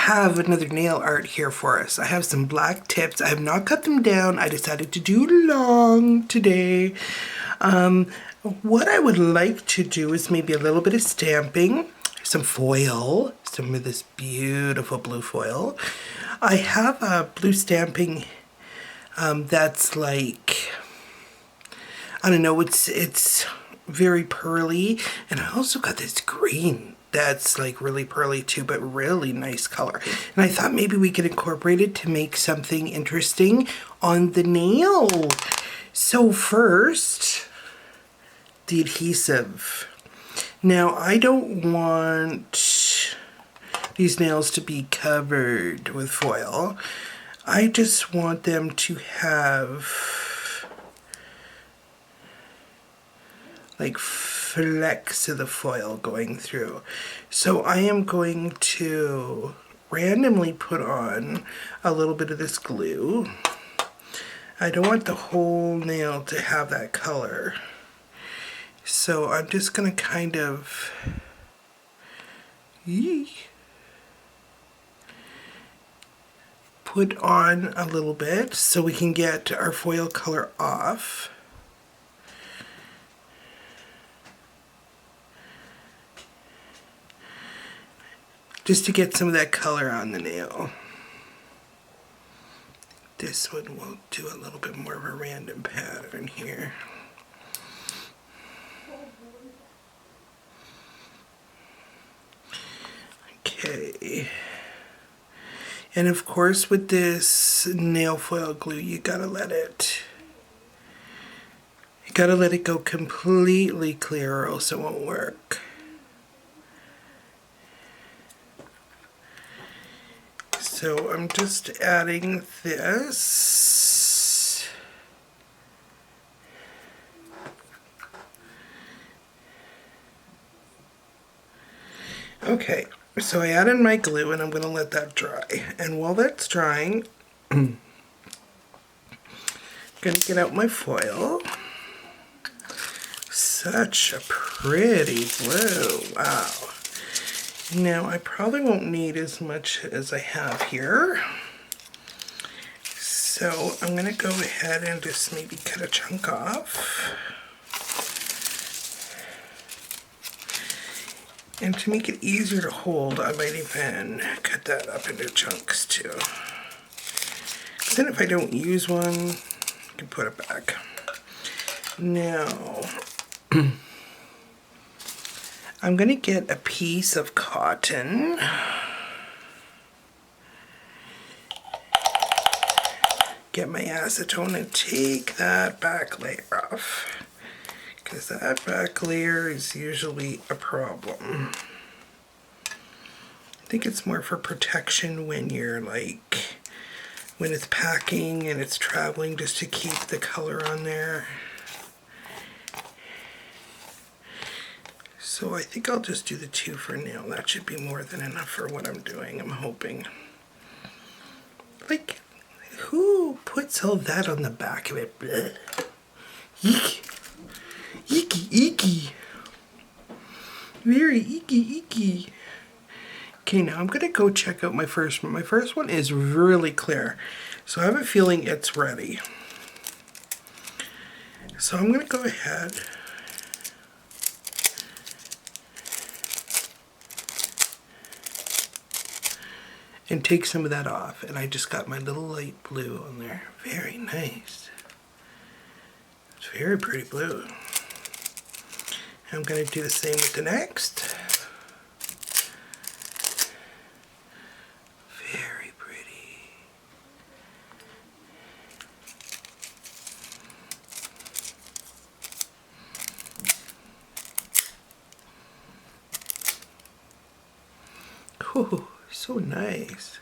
have another nail art here for us. I have some black tips. I have not cut them down. I decided to do long today. What I would like to do is maybe a little bit of stamping, some foil, some of this beautiful blue foil. I have a blue stamping that's like, I don't know, it's very pearly, and I also got this green that's like really pearly too, but really nice color. And I thought maybe we could incorporate it to make something interesting on the nail. So first, the adhesive. Now I don't want these nails to be covered with foil. I just want them to have like flecks of the foil going through. So I am going to randomly put on a little bit of this glue. I don't want the whole nail to have that color. So I'm just going to kind of put on a little bit so we can get our foil color off. Just to get some of that color on the nail. This one will do a little bit more of a random pattern here. Okay. And of course with this nail foil glue, you gotta let it go completely clear or else it won't work. So I'm just adding this. Okay, so I added my glue and I'm going to let that dry. And while that's drying, I'm going to get out my foil. Such a pretty blue, wow. Now, I probably won't need as much as I have here. So I'm going to go ahead and just maybe cut a chunk off. And to make it easier to hold, I might even cut that up into chunks too. Because then if I don't use one, I can put it back. Now, I'm going to get a piece of cotton. Get my acetone and take that back layer off. Because that back layer is usually a problem. I think it's more for protection when you're like, when it's packing and it's traveling, just to keep the color on there. So I think I'll just do the 2 for now. That should be more than enough for what I'm doing, I'm hoping. Like, who puts all that on the back of it? Blech. Eek. Eeky, eeky. Very eeky, eeky. Okay, now I'm going to go check out my first one. My first one is really clear. So I have a feeling it's ready. So I'm going to go ahead and take some of that off. And I just got my little light blue on there. Very nice. It's very pretty blue. I'm going to do the same with the next. Very pretty. Ooh, so nice.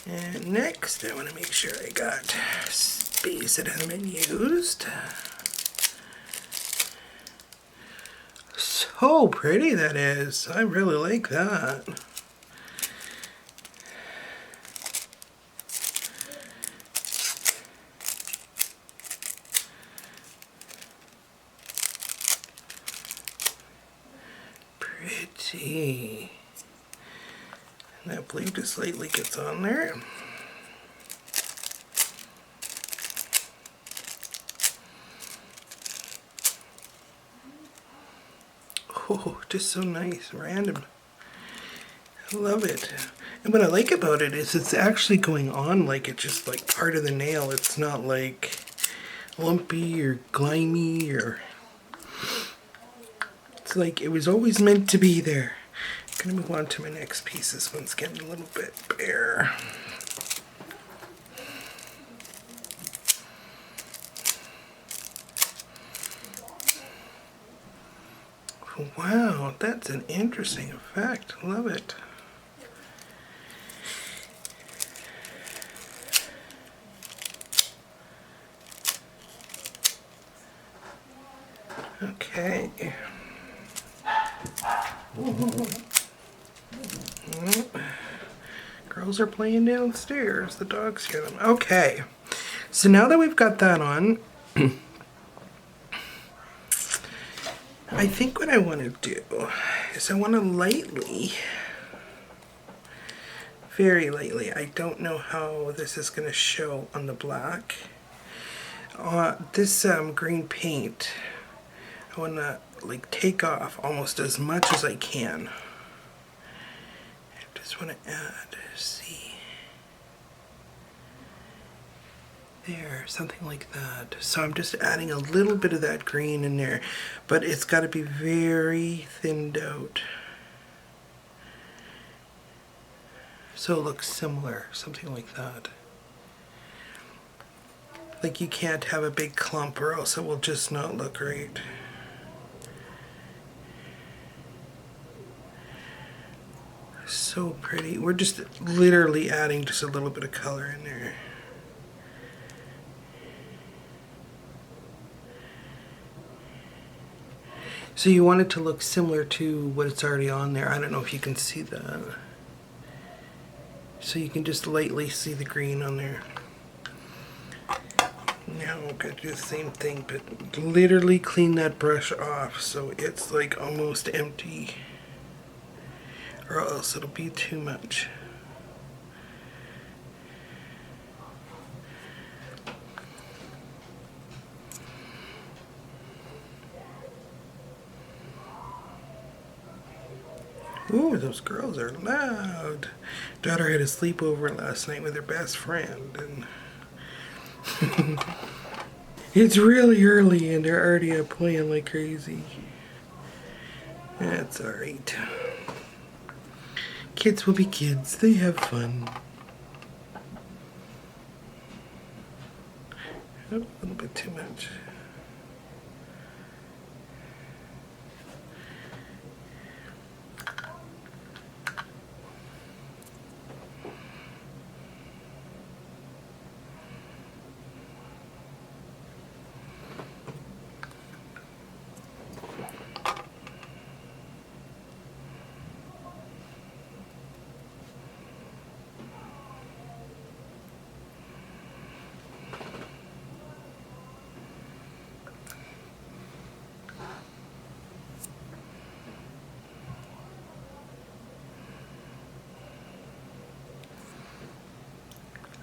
And next, I want to make sure I got space that hasn't been used. So pretty that is. I really like that. Pretty. And that blue just lightly gets on there. Oh, just so nice, random. I love it. And what I like about it is it's actually going on like it's just like part of the nail. It's not like lumpy or grimy or... It's like it was always meant to be there. I'm gonna move on to my next piece. This one's getting a little bit bare. Wow, that's an interesting effect. Love it. Okay. Girls are playing downstairs. The dogs hear them. Okay. So now that we've got that on, I think what I want to do is I want to lightly, very lightly, I don't know how this is going to show on the black. This green paint, I want to like take off almost as much as I can. I just want to add, see, there, something like that. So I'm just adding a little bit of that green in there, but it's got to be very thinned out. So it looks similar, something like that. Like you can't have a big clump or else it will just not look right. So pretty. We're just literally adding just a little bit of color in there. So you want it to look similar to what it's already on there. I don't know if you can see that. So you can just lightly see the green on there. Now I'm going to do the same thing, but literally clean that brush off so it's like almost empty, or else it'll be too much. Ooh, those girls are loud. Daughter had a sleepover last night with her best friend, and it's really early and they're already up playing like crazy. That's alright. Kids will be kids. They have fun. Oh, a little bit too much.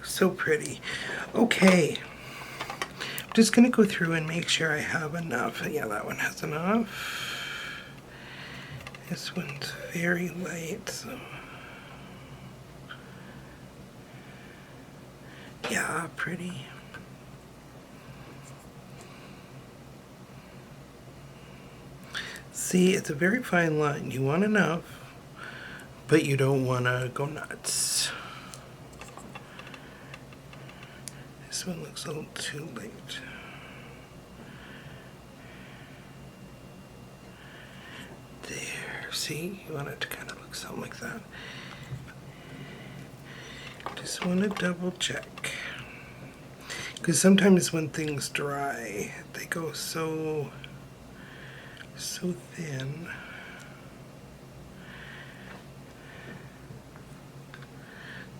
So pretty. Okay. I'm just going to go through and make sure I have enough. Yeah, that one has enough. This one's very light, so... Yeah, pretty. See, it's a very fine line. You want enough, but you don't want to go nuts. This one looks a little too light. There, see? You want it to kind of look something like that. Just want to double check. Because sometimes when things dry, they go so thin.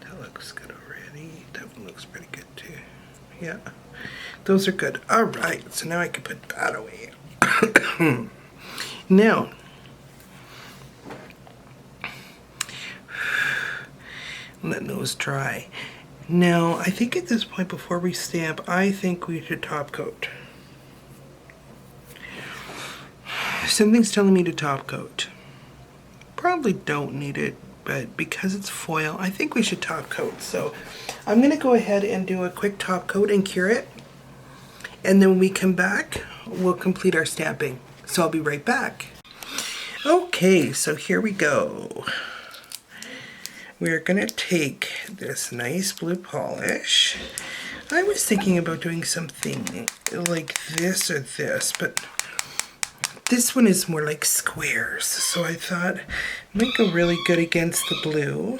That looks good already. That one looks pretty good too. Yeah, those are good. All right, so now I can put that away. Now, letting those dry. Now, I think at this point before we stamp, I think we should top coat. Something's telling me to top coat. Probably don't need it, but because it's foil, I think we should top coat. So I'm gonna go ahead and do a quick top coat and cure it. And then when we come back, we'll complete our stamping. So I'll be right back. Okay, so here we go. We're gonna take this nice blue polish. I was thinking about doing something like this or this, but this one is more like squares. So I thought it might go really good against the blue.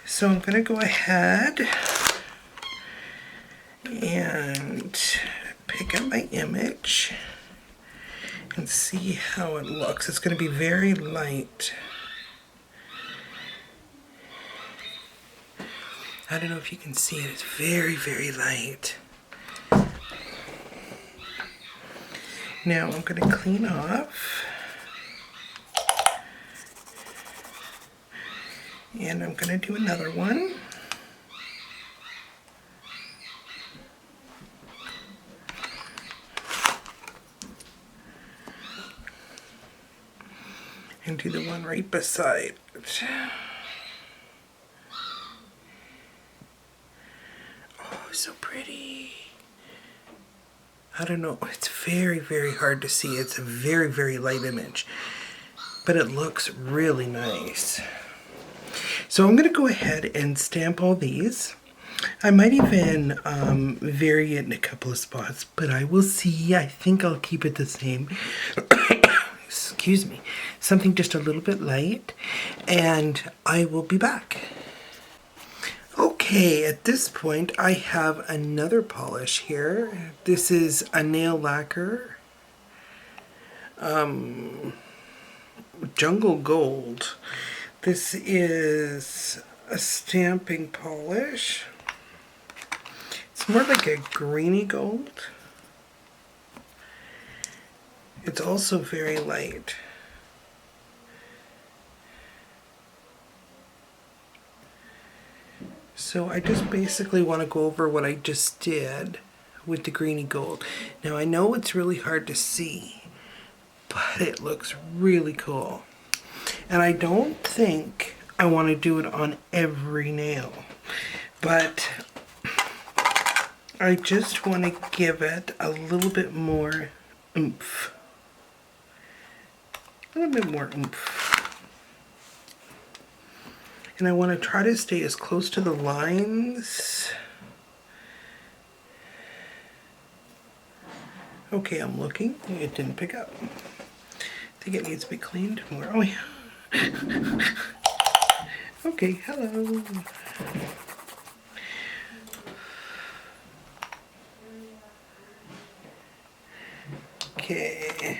So I'm gonna go ahead and pick up my image and see how it looks. It's gonna be very light. I don't know if you can see it, it's very, very light. Now I'm going to clean off. And I'm going to do another one. And do the one right beside it. So pretty. I don't know, it's very, very hard to see. It's a very, very light image, but it looks really nice. So I'm going to go ahead and stamp all these. I might even vary it in a couple of spots, but I will see. I think I'll keep it the same. Excuse me. Something just a little bit light, and I will be back. Okay, at this point I have another polish here. This is a nail lacquer, Jungle Gold. This is a stamping polish. It's more like a greeny gold. It's also very light. So I just basically want to go over what I just did with the greeny gold. Now I know it's really hard to see, but it looks really cool. And I don't think I want to do it on every nail, but I just want to give it a little bit more oomph. A little bit more oomph. And I want to try to stay as close to the lines. Okay, I'm looking. It didn't pick up. I think it needs to be cleaned more. Oh yeah. Okay, hello. Okay.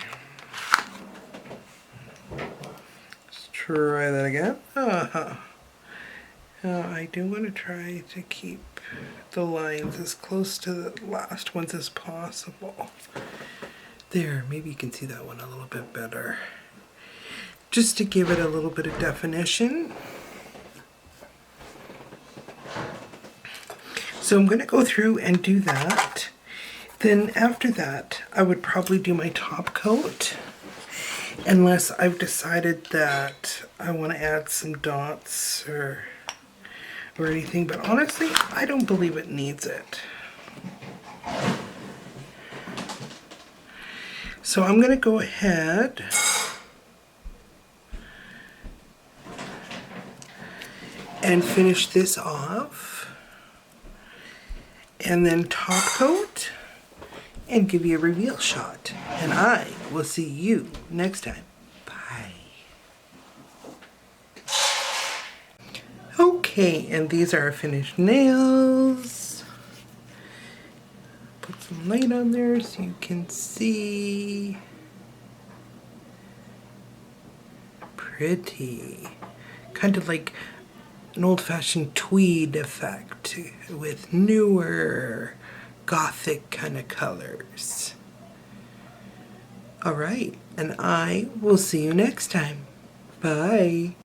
Let's try that again. I do want to try to keep the lines as close to the last ones as possible. There, maybe you can see that one a little bit better. Just to give it a little bit of definition. So I'm going to go through and do that. Then after that, I would probably do my top coat. Unless I've decided that I want to add some dots or anything, but honestly, I don't believe it needs it. So I'm going to go ahead and finish this off, and then top coat and give you a reveal shot. And I will see you next time. Bye. Okay, and these are our finished nails. Put some light on there so you can see. Pretty. Kind of like an old-fashioned tweed effect with newer gothic kind of colors. Alright, and I will see you next time. Bye.